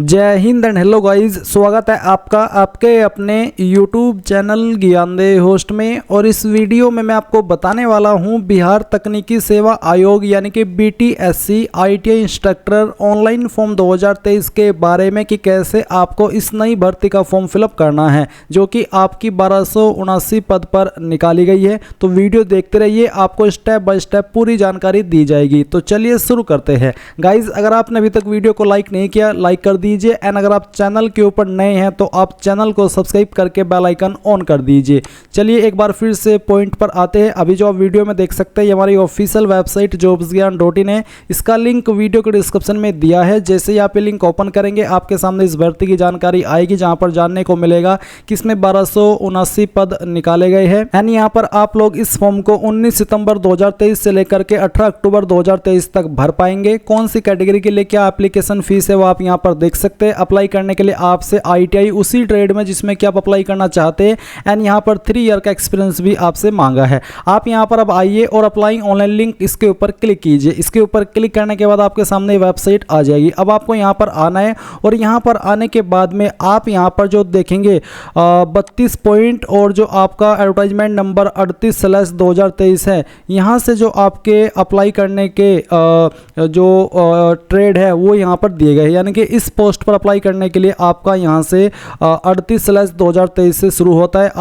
जय Hind and hello guys, स्वागत है आपका आपके अपने YouTube चैनल ज्ञानदेह होस्ट में। और इस वीडियो में मैं आपको बताने वाला हूं बिहार तकनीकी सेवा आयोग यानी कि BTSC ITI instructor online form 2023 के बारे में कि कैसे आपको इस नई भर्ती का फॉर्म फिलअप करना है जो कि आपकी 1279 पद पर निकाली गई है। तो वीडियो देखते रहिए, आपको स्टेप बाय स्टेप पूरी जानकारी दी जाएगी। तो चलिए शुरू करते हैं। गाइज, अगर आपने अभी तक वीडियो को लाइक नहीं किया, लाइक कर दीजिए। एंड अगर आप चैनल के ऊपर नए हैं तो आप चैनल को सब्सक्राइब करके बेल आइकन ऑन कर दीजिए। चलिए एक बार फिर से पॉइंट पर आते हैं। अभी जो आप वीडियो में देख सकते हैं ये हमारी ऑफिशियल वेबसाइट jobsgyan.in है। इसका लिंक वीडियो के डिस्क्रिप्शन में दिया है। जैसे ही आप ये लिंक ओपन करेंगे आपके सामने इस भर्ती की जानकारी आएगी, जहां पर जानने को मिलेगा कि इसमें 1279 पद निकाले गए हैं। एंड यहाँ पर आप लोग इस फॉर्म को 19 सितंबर 2023 से लेकर के 18 अक्टूबर 2023 तक भर पाएंगे। कौन सी कैटेगरी के लिए क्या एप्लीकेशन फीस है वो आप यहाँ पर देख सकते हैं। अप्लाई करने के लिए आपसे ITI उसी ट्रेड में जिसमें कि आप अप्लाई करना चाहते हैं एंड यहाँ पर 3 ईयर का एक्सपीरियंस भी आपसे मांगा है। आप यहाँ पर अब आइए और अप्लाई ऑनलाइन लिंक इसके ऊपर क्लिक कीजिए। इसके ऊपर क्लिक करने के बाद आपके सामने वेबसाइट आ जाएगी। अब आपको यहाँ पर आना है और यहाँ पर आने के बाद में आप यहाँ पर जो देखेंगे 32 पॉइंट और जो आपका एडवर्टाइजमेंट नंबर 38/2023 है, यहाँ से जो आपके अप्लाई करने के जो ट्रेड है वो यहाँ पर दिए गए हैं। यानी कि इस पोस्ट पर अप्लाई करने के लिए आपका यहाँ से 38/2023 से शुरू होता है।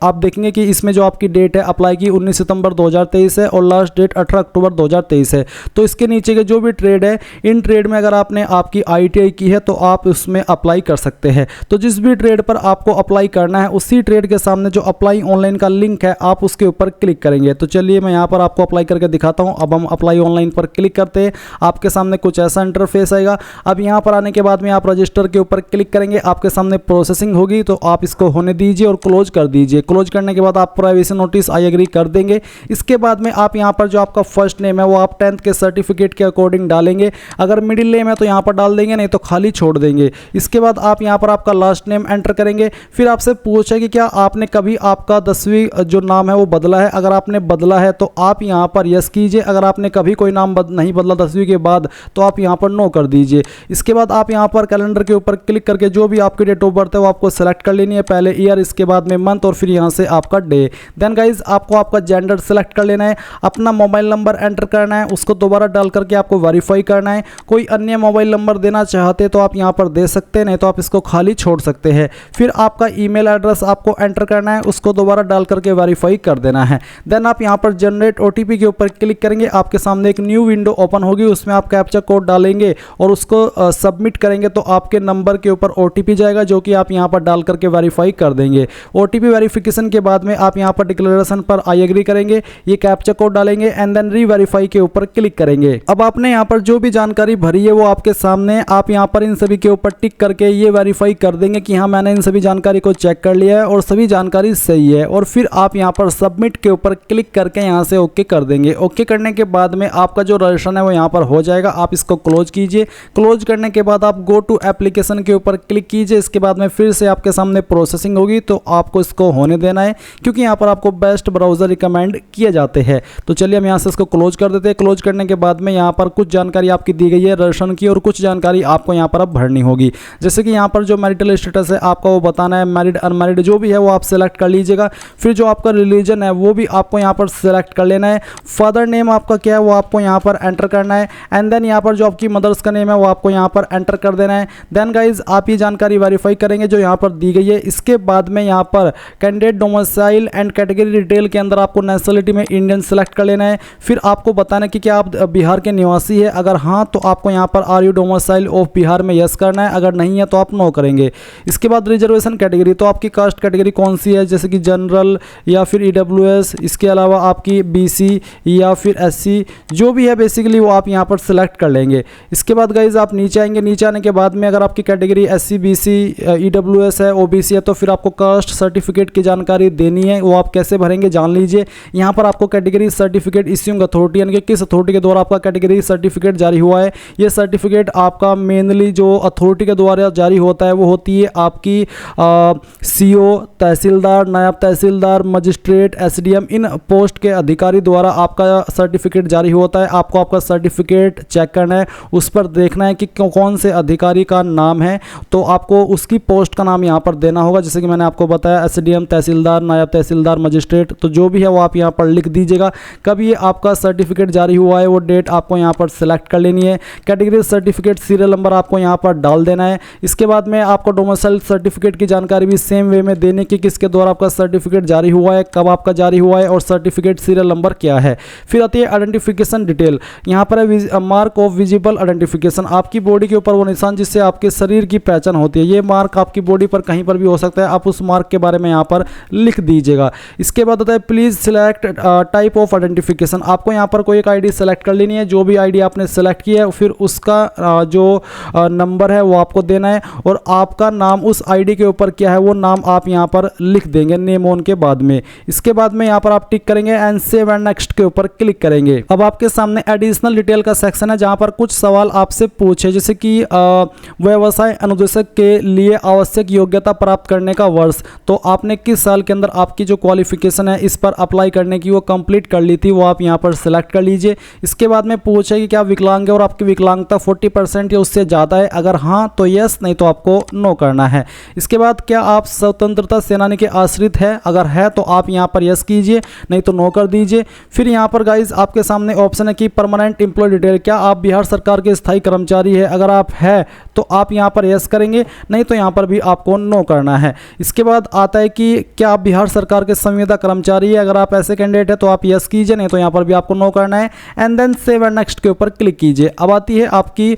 आप देखेंगे कि इसमें जो आपकी डेट है अप्लाई की 19 सितंबर 2023 है और लास्ट डेट 18 अक्टूबर 2023 है। तो इसके नीचे के जो भी ट्रेड है, इन ट्रेड में अगर आपने आपकी ITI की है तो आप उसमें अप्लाई कर सकते हैं। तो जिस भी ट्रेड पर आपको अप्लाई करना है उसी ट्रेड के सामने जो अप्लाई ऑनलाइन का लिंक है आप उसके ऊपर क्लिक करेंगे। तो चलिए मैं यहाँ पर आपको अप्लाई करके दिखाता हूँ। अब हम अप्लाई ऑनलाइन पर क्लिक करते हैं, आपके सामने कुछ ऐसा इंटरफेस आएगा। अब यहाँ पर आने के बाद में आप रजिस्टर के ऊपर क्लिक करेंगे, आपके सामने प्रोसेसिंग होगी तो आप इसको होने दीजिए और क्लोज कर दीजिए। क्लोज करने के बाद आप प्राइवेसी नोटिस आई एग्री कर देंगे। इसके बाद में आप यहां पर जो आपका फर्स्ट नेम है वो आप 10th के सर्टिफिकेट के अकॉर्डिंग डालेंगे। अगर मिडिल नेम है तो यहां पर डाल देंगे, नहीं तो खाली छोड़ देंगे। इसके बाद आप यहां पर आपका लास्ट नेम एंटर करेंगे। फिर आपसे पूछे कि क्या आपने कभी आपका 10वीं जो नाम है वो बदला है। अगर आपने बदला है तो आप यहां पर यस कीजिए। अगर आपने कभी कोई नाम नहीं बदला 10वीं के बाद तो आप यहां पर नो कर दीजिए। इसके बाद आप यहां पर कैलेंडर के ऊपर क्लिक करके जो भी आपकी डेट ऑफ बर्थ है वो आपको सेलेक्ट कर लेनी है। पहले ईयर, इसके बाद में मंथ और फिर यहां से आपका डे। देन गाइज आपको आपका जेंडर सेलेक्ट कर लेना है, अपना मोबाइल नंबर एंटर करना है, उसको दोबारा डाल करके आपको वेरीफाई करना है। कोई अन्य मोबाइल नंबर देना चाहते तो आप यहां पर दे सकते हैं, नहीं तो आप इसको खाली छोड़ सकते हैं। फिर आपका ईमेल एड्रेस आपको एंटर करना है, उसको दोबारा डाल करके वेरीफाई कर देना है। देन आप यहां पर जनरेट OTP के ऊपर क्लिक करेंगे, आपके सामने एक न्यू विंडो ओपन होगी, उसमें आप कैप्चा कोड डालेंगे और उसको सबमिट करेंगे तो आपके नंबर के ऊपर OTP जाएगा जो कि आप यहां पर डाल करके वेरीफाई कर देंगे। OTP वेरिफिकेशन के बाद में आप यहां पर डिक्लेरेशन पर आई एग्री करेंगे, ये कैप्चा कोड डालेंगे एंड देन रीवेरीफाई के ऊपर क्लिक करेंगे। अब आपने यहां पर जो भी जानकारी भरी है वो आपके सामने, आप यहां पर इन सभी के ऊपर टिक करके ये वेरीफाई कर देंगे कि हाँ मैंने इन सभी जानकारी को चेक कर लिया है और सभी जानकारी सही है। और फिर आप यहां पर सबमिट के ऊपर क्लिक करके यहां से ओके कर देंगे। ओके करने के बाद में आपका जो रजिस्ट्रेशन है वो यहां पर हो जाएगा। आप इसको क्लोज कीजिए। क्लोज करने के बाद आप गो टू एप्लीकेशन के ऊपर क्लिक कीजिए। इसके बाद में फिर से आपके सामने प्रोसेसिंग होगी तो आपको इसको होने देना है, क्योंकि यहाँ पर आपको बेस्ट ब्राउज़र रिकमेंड किए जाते हैं। तो चलिए हम यहाँ से इसको क्लोज कर देते हैं। क्लोज करने के बाद में यहाँ पर कुछ जानकारी आपकी दी गई है रजिस्ट्रेशन की और कुछ जानकारी आपको यहाँ पर अब भरनी होगी। जैसे कि यहाँ पर जो मैरिटल स्टेटस है आपका वो बताना है, मैरिड अनमैरिड जो भी है वो आप सेलेक्ट कर लीजिएगा। फिर जो आपका रिलीजन है वो भी आपको यहाँ पर सेलेक्ट कर लेना है। फादर नेम आपका क्या है वो आपको यहाँ पर एंटर करना है एंड देन यहाँ पर जो आपकी मदर्स का नेम है वो आपको यहाँ पर एंटर कर देना है। देन गाइज आप ये जानकारी वेरीफाई करेंगे जो यहाँ पर दी गई है। इसके बाद में यहाँ पर candidate domicile and category detail के अंदर आपको नेशनलिटी में इंडियन सेलेक्ट कर लेना है। फिर आपको बताना है कि क्या आप बिहार के निवासी है। अगर हाँ तो आपको यहाँ पर are you domicile of Bihar में यस करना है, अगर नहीं है तो आप नो करेंगे। इसके बाद रिजर्वेशन कैटेगरी, तो आपकी कास्ट कैटेगरी कौन सी है, जैसे कि जनरल या फिर EWS, इसके अलावा आपकी BC या फिर SC जो भी है बेसिकली वो आप यहाँ पर सेलेक्ट कर लेंगे। इसके बाद गाइज आप नीचे आएंगे। नीचे आने के बाद में अगर आपकी कैटेगरी SC BC EWS है OBC है तो फिर आपको कास्ट सर्टिफिकेट की जानकारी देनी है वो आप कैसे भरेंगे जान लीजिए। यहाँ पर आपको कैटेगरी सर्टिफिकेट इश्यूइंग अथॉरिटी यानी कि किस अथॉरिटी के द्वारा आपका कैटेगरी सर्टिफिकेट जारी हुआ है। ये सर्टिफिकेट आपका मेनली जो अथॉरिटी के द्वारा जारी होता है वो होती है आपकी सीओ, तहसीलदार, नायब तहसीलदार, मजिस्ट्रेट, एसडीएम, इन पोस्ट के अधिकारी द्वारा आपका सर्टिफिकेट जारी होता है। आपको आपका सर्टिफिकेट चेक करना है, उस पर देखना है कि कौन से अधिकारी का नाम है, तो आपको उसकी पोस्ट का नाम यहाँ पर देना होगा। जैसे कि मैंने आपको बताया एसडीएम, तहसीलदार, नायब तहसीलदार, मजिस्ट्रेट, तो जो भी है वो आप यहाँ पर लिख दीजिएगा। कब ये आपका सर्टिफिकेट जारी हुआ है वो डेट आपको यहाँ पर सिलेक्ट कर लेनी है। कैटेगरी सर्टिफिकेट सीरियल नंबर आपको यहाँ पर डाल देना है। इसके बाद में आपको डोमिसाइल सर्टिफिकेट की जानकारी भी सेम वे में देने की, किसके द्वारा आपका सर्टिफिकेट जारी हुआ है, कब आपका जारी हुआ है और सर्टिफिकेट सीरियल नंबर क्या है। फिर आती है आइडेंटिफिकेशन डिटेल। यहाँ पर है मार्क ऑफ विजिबल आइडेंटिफिकेशन, आपकी बॉडी के ऊपर वो निशान जिससे आपके शरीर की पहचान होती है। ये मार्क आपकी बॉडी पर कहीं पर भी हो सकता है, आप उस मार्क के बारे में यहाँ पर लिख दीजिएगा। इसके बाद आता है please select type of identification. आपको यहाँ पर कोई एक आईडी सेलेक्ट कर लेनी है, जो भी आईडी आपने सेलेक्ट किया है फिर उसका जो नंबर है वो आपको देना है और आपका नाम उस आईडी के ऊपर क्या है वो नाम आप यहाँ पर लिख देंगे नेम ऑन के बाद में। इसके बाद में यहाँ पर आप टिक करेंगे एंड सेव एंड नेक्स्ट के ऊपर क्लिक करेंगे। अब आपके सामने एडिशनल डिटेल का सेक्शन है जहाँ पर कुछ सवाल आपसे पूछे, जैसे कि व्यवसाय अनुदेशक के लिए आवश्यक योग्यता प्राप्त करने का वर्ष, तो आपने किस साल के अंदर आपकी जो क्वालिफिकेशन है इस पर अप्लाई करने की वो कंप्लीट कर ली थी, वो आप यहाँ पर सिलेक्ट कर लीजिए। इसके बाद में पूछे कि क्या विकलांग है और आपकी विकलांगता 40% या उससे ज़्यादा है, अगर हाँ तो यस, नहीं तो आपको नो करना है। इसके बाद क्या आप स्वतंत्रता सेनानी के आश्रित है, अगर है तो आप यहाँ पर यस कीजिए, नहीं तो नो कर दीजिए। फिर यहाँ पर गाइज आपके सामने ऑप्शन है कि परमानेंट एम्प्लॉय डिटेल, क्या आप बिहार सरकार के स्थायी कर्मचारी है, अगर आप है तो आप यहाँ पर यस करेंगे, नहीं तो यहाँ पर भी आपको नो करना है। इसके बाद आता है कि क्या आप बिहार सरकार के संविदा कर्मचारी है, अगर आप ऐसे कैंडिडेट है तो आप यस कीजिए, नहीं तो यहाँ पर भी आपको नो करना है and then save and next के ऊपर क्लिक कीजिए। अब आती है आपकी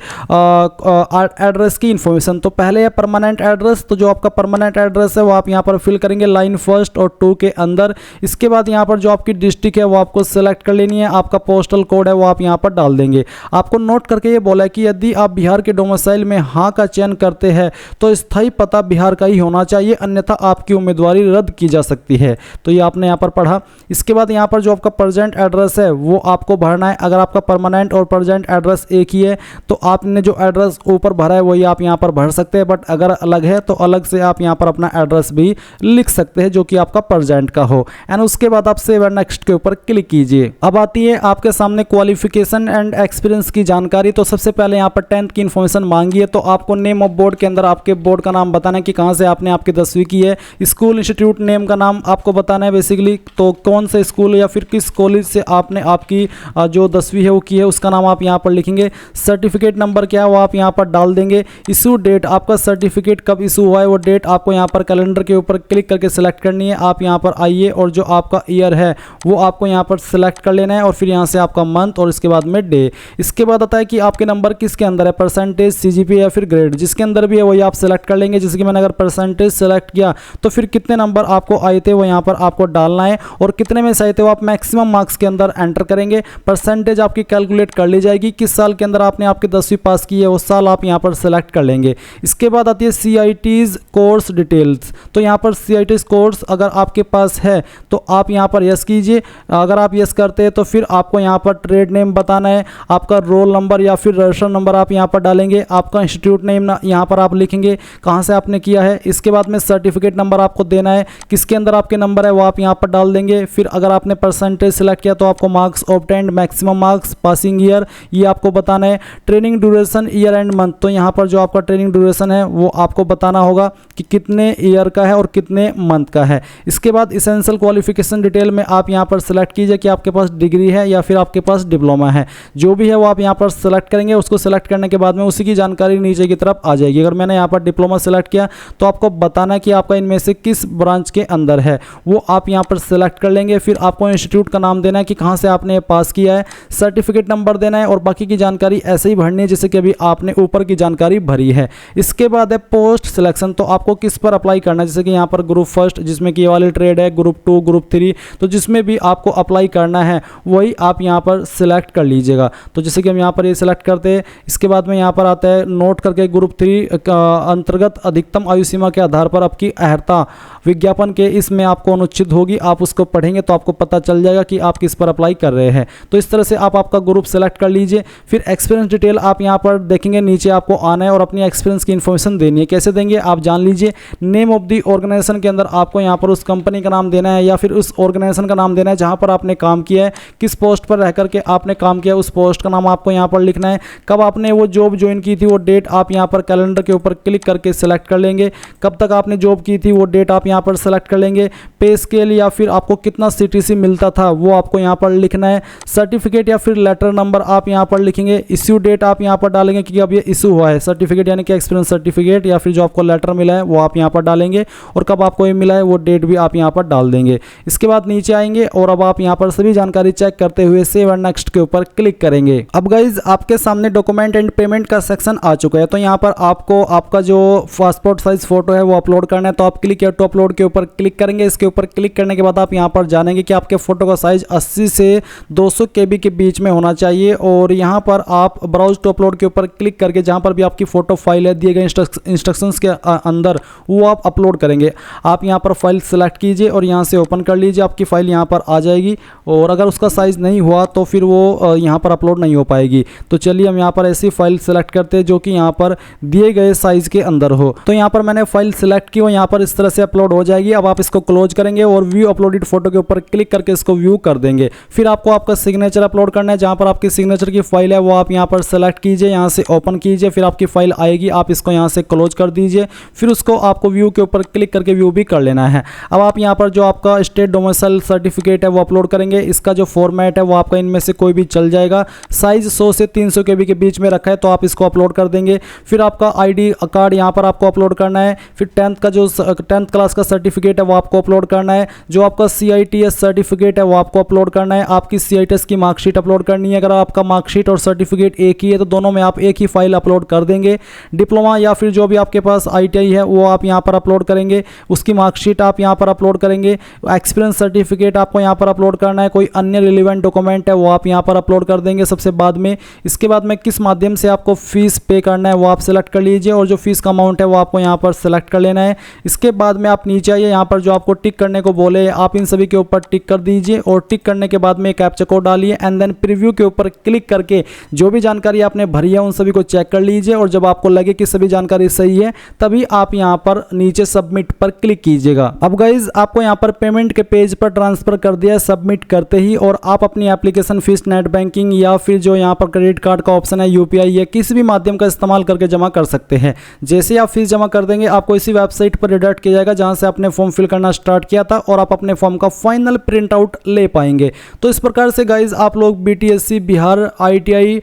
एड्रेस की इंफॉर्मेशन। तो पहले है परमानेंट एड्रेस, तो जो आपका परमानेंट एड्रेस है वो आप यहाँ पर फिल करेंगे लाइन 1 और 2 के अंदर। इसके बाद यहाँ पर जो आपकी डिस्ट्रिक्ट है वो आपको सेलेक्ट कर लेनी है, आपका पोस्टल कोड है वो आप यहाँ पर डाल देंगे। आपको नोट करके ये बोला है कि यदि आप बिहार के डोमिसाइल में हाँ का चयन करते हैं तो स्थायी पता बिहार का ही होना चाहिए, अन्यथा आपकी उम्मीदवारी रद्द की जा सकती है। तो ये आपने यहाँ पर पढ़ा। इसके बाद यहाँ पर जो आपका प्रेजेंट एड्रेस है वो आपको भरना है। अगर आपका परमानेंट और प्रेजेंट एड्रेस एक ही है तो आपने जो एड्रेस ऊपर भरा है वही आप यहाँ पर भर सकते हैं, बट अगर अलग है तो अलग से आप यहाँ पर अपना एड्रेस भी लिख सकते हैं जो कि आपका प्रेजेंट का हो। एंड उसके बाद आप सेव एंड नेक्स्ट के ऊपर क्लिक कीजिए। अब आती है आपके सामने क्वालिफिकेशन एंड एक्सपीरियंस की जानकारी। तो सबसे पहले यहाँ पर 10th की इन्फॉर्मेशन मांगी है, तो आपको नेम ऑफ बोर्ड के अंदर आपके बोर्ड का नाम बताना है कि कहाँ से आपने आपकी 10वीं की है। स्कूल इंस्टीट्यूट नेम का नाम आपको बताना है बेसिकली, तो कौन से स्कूल या फिर किस कॉलेज से आपने आपकी जो 10वीं है वो की है उसका नाम आप यहाँ पर लिखेंगे। सर्टिफिकेट नंबर क्या है वो आप यहाँ पर डाल देंगे। इशू डेट, आपका सर्टिफिकेट कब इशू हुआ है वो डेट आपको यहाँ पर कैलेंडर के ऊपर क्लिक करके सिलेक्ट करनी है। आप यहाँ पर आइए और जो आपका ईयर है वो आपको यहाँ पर सिलेक्ट कर लेना है और फिर यहाँ से आपका मंथ और इसके बाद में डे। इसके बाद आता है कि आपके नंबर किसके अंदर है, परसेंटेज, सीजीपी या फिर ग्रेड, जिसके अंदर भी है वही आप सेलेक्ट कर लेंगे। जैसे कि मैंने अगर परसेंटेज सेलेक्ट किया तो फिर कितने नंबर आपको आए थे वो यहाँ पर आपको डालना है और कितने में से आए थे वो आप मैक्सिमम मार्क्स के अंदर एंटर करेंगे। परसेंटेज आपकी कैलकुलेट कर ली जाएगी, किस साल के अंदर आपने आपकी 10वीं पास की है वो साल आप यहाँ पर सेलेक्ट कर लेंगे। इसके बाद आती है CIT's कोर्स डिटेल्स। तो यहाँ पर CIT's कोर्स अगर आपके पास है तो आप यहाँ पर यस कीजिए। अगर आप यस करते हैं तो फिर आपको यहाँ पर ट्रेड नेम बताना है, आपका रोल नंबर या फिर रजिस्टर नंबर आप यहाँ पर डालेंगे, आपका इंस्टीट्यूट नेम यहाँ पर आप लिखेंगे कहाँ से आपने किया है। इसके बाद में सर्टिफिकेट नंबर आपको देना है, किसके अंदर आपके नंबर है वो आप यहाँ पर डाल देंगे। फिर अगर आपने परसेंटेज सेलेक्ट किया तो आपको marks obtained, maximum marks, passing year ये आपको बताना है। Training duration, year and month, तो यहाँ पर जो आपका ट्रेनिंग ड्यूरेशन है वो आपको बताना होगा कि कितने ईयर का है और कितने मंथ का है। इसके बाद इसेंशियल क्वालिफिकेशन डिटेल में आप यहाँ पर सेलेक्ट कीजिए कि आपके पास डिग्री है या फिर आपके पास डिप्लोमा है, जो भी है वो आप यहाँ पर सेलेक्ट करेंगे। उसको सेलेक्ट करने के बाद में उसी की जानकारी नीचे की तरफ आ जाएगी। अगर मैंने यहाँ पर डिप्लोमा सेलेक्ट किया तो आपको बताना है कि आपका इनमें से किस ब्रांच के अंदर है, वो आप यहाँ पर सेलेक्ट कर लेंगे। फिर आपको इंस्टीट्यूट का नाम देना है कि कहाँ से आपने पास किया है, सर्टिफिकेट नंबर देना है और बाकी की जानकारी ऐसे ही भरनी है जैसे कि अभी आपने ऊपर की जानकारी भरी है। इसके बाद है पोस्ट सिलेक्शन, तो आपको किस पर अप्लाई करना है, जैसे कि यहाँ पर ग्रुप फर्स्ट जिसमें कि ये वाली ट्रेड है, ग्रुप 2, ग्रुप 3, तो जिसमें भी आपको अप्लाई करना है वही आप यहाँ पर सिलेक्ट कर लीजिएगा। तो जैसे कि हम यहाँ पर ये सिलेक्ट करते हैं। इसके बाद में यहाँ पर आता है नोट करके ग्रुप 3 अंतर्गत अधिकतम आयु सीमा के आधार पर आपकी अर्हता विज्ञापन के इसमें आपको अनुच्छेद होगी, आप उसको पढ़ेंगे तो आपको पता चल जाएगा कि आप किस पर अप्लाई कर रहे हैं। तो इस तरह से आप आपका ग्रुप सेलेक्ट कर लीजिए। फिर एक्सपीरियंस डिटेल आप यहाँ पर देखेंगे, नीचे आपको आना है और अपनी एक्सपीरियंस की इन्फॉर्मेशन देनी है। कैसे देंगे आप जान लीजिए। नेम ऑफ दी ऑर्गेनाइजेशन के अंदर आपको यहाँ पर उस कंपनी का नाम देना है या फिर उस ऑर्गेनाइजेशन का नाम देना है जहाँ पर आपने काम किया है, किस पोस्ट पर रह करके आपने काम किया, उस पोस्ट का नाम आपको यहाँ पर लिखना है। कब आपने वो जॉब ज्वाइन की थी वो डेट आप यहाँ पर कैलेंडर के ऊपर क्लिक करके सेलेक्ट कर लेंगे। कब तक आपने जॉब की थी वो डेट आप यहाँ पर सेलेक्ट कर लेंगे। पे स्केल या फिर आपको कितना सीटीसी मिलता था वो आपको यहाँ पर लिखना है। सर्टिफिकेट या फिर लेटर नंबर आप यहाँ पर लिखेंगे। इश्यू डेट आप यहाँ पर डालेंगे कि अब ये इशू हुआ है। सर्टिफिकेट यानी कि एक्सपीरियंस सर्टिफिकेट या फिर जो आपको लेटर मिला है वो आप यहाँ पर डालेंगे और कब आपको ये मिला है वो डेट भी आप यहाँ पर डाल देंगे। इसके बाद नीचे आएंगे और अब आप यहाँ पर सभी जानकारी चेक करते हुए सेव एंड नेक्स्ट के ऊपर क्लिक करेंगे। अब गाइज आपके सामने डॉक्यूमेंट एंड पेमेंट का सेक्शन आ चुका है। तो यहाँ पर आपको आपका जो पासपोर्ट साइज फोटो है वो अपलोड करना है। तो आप क्लिक टू अपलोड के ऊपर क्लिक करेंगे। इसके ऊपर क्लिक करने के बाद आप यहाँ पर जानेंगे कि आपके फोटो का साइज 80 से 200 KB के बीच में होना चाहिए और यहाँ पर आप ब्राउज टू अपलोड के ऊपर क्लिक करके जहाँ पर भी आपकी फोटो फाइल है दिए गए इंस्ट्रक्शंस के अंदर वो आप अपलोड करेंगे। आप यहाँ पर फाइल सेलेक्ट कीजिए और यहाँ से ओपन कर लीजिए। आपकी फाइल यहाँ पर आ जाएगी और अगर उसका साइज नहीं हुआ तो फिर वो यहाँ पर अपलोड नहीं हो पाएगी। तो चलिए हम यहाँ पर ऐसी फाइल सेलेक्ट करते हैं जो कि यहाँ पर दिए गए साइज के अंदर हो। तो यहाँ पर मैंने फाइल सेलेक्ट की, वो यहाँ पर इस तरह से अपलोड हो जाएगी। अब आप इसको क्लोज करेंगे और व्यू अपलोडेड फोटो के ऊपर क्लिक करके इसको व्यू कर देंगे। फिर आपको आपका सिग्नेचर अपलोड करना है। जहाँ पर आपकी सिग्नेचर की फाइल है वो आप यहाँ पर सेलेक्ट कीजिए, यहाँ से ओपन कीजिए। फिर आपकी फाइल आएगी, आप इसको यहाँ से क्लोज कर दीजिए। फिर उसको आपको व्यू के ऊपर क्लिक करके व्यू भी कर लेना है। अब आप यहाँ पर जो आपका स्टेट डोमिसाइल सर्टिफिकेट है वो अपलोड करेंगे। इसका जो फॉर्मेट है वो आपका इनमें से कोई भी चल जाएगा। साइज 100 से 300 KB के बीच में रखा है तो आप इसको अपलोड कर देंगे। फिर आपका ID कार्ड यहाँ पर आपको अपलोड करना है। फिर 10th क्लास का सर्टिफिकेट है वो आपको अपलोड करना है। जो आपका CITS सर्टिफिकेट है वो आपको अपलोड करना है। आपकी CITS की मार्कशीट अपलोड करनी है। अगर आपका मार्कशीट और सर्टिफिकेट एक ही है तो दोनों में आप एक ही फाइल अपलोड कर देंगे। डिप्लोमा या फिर जो भी आपके पास ITI है वो आप यहाँ पर अपलोड करेंगे, उसकी मार्कशीट आप यहाँ पर अपलोड करेंगे। एक्सपीरियंस सर्टिफिकेट आपको यहाँ पर अपलोड करना है। कोई अन्य रिलेवेंट डॉक्यूमेंट है वो आप यहाँ पर अपलोड कर देंगे सबसे बाद में। इसके बाद में किस माध्यम से आपको फीस पे करना है वो आप सेलेक्ट कर लीजिए और जो फीस का अमाउंट है वो आपको यहाँ पर सेलेक्ट कर लेना है। इसके बाद में आप नीचे आइए, यहाँ पर जो आपको टिक करने को बोले आप इन सभी के ऊपर टिक कर दीजिए और टिक करने के बाद में कैप्चा कोड डालिए एंड देन प्रीव्यू के ऊपर क्लिक करके जो भी जानकारी आपने भरी है उन सभी को चेक कर लीजिए और जब आपको लगे कि सभी जानकारी सही है तभी आप यहाँ पर नीचे सबमिट पर क्लिक कीजिएगा। अब गाइज आपको यहाँ पर पेमेंट के पेज पर ट्रांसफर कर दिया है सबमिट करते ही और आप अपनी एप्लीकेशन फीस नेट बैंकिंग या फिर जो यहाँ पर क्रेडिट कार्ड का ऑप्शन है UPI या किसी भी माध्यम का इस्तेमाल करके जमा कर सकते हैं। जैसे आप फीस जमा कर देंगे आपको इसी वेबसाइट पर रिडायरेक्ट किया जाएगा जहाँ से आपने फॉर्म फिल करना स्टार्ट किया था और आप अपने फॉर्म का फाइनल प्रिंट आउट ले पाएंगे। तो इस प्रकार से गाइज आप लोग BTSC Bihar ITI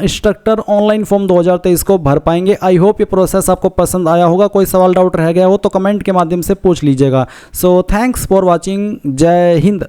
instructor online form 2023 को भर पाएंगे। आई होप ये प्रोसेस आपको पसंद आया होगा। कोई सवाल डाउट रह गया हो तो कमेंट के माध्यम से पूछ लीजिएगा। So thanks for watching. जय हिंद।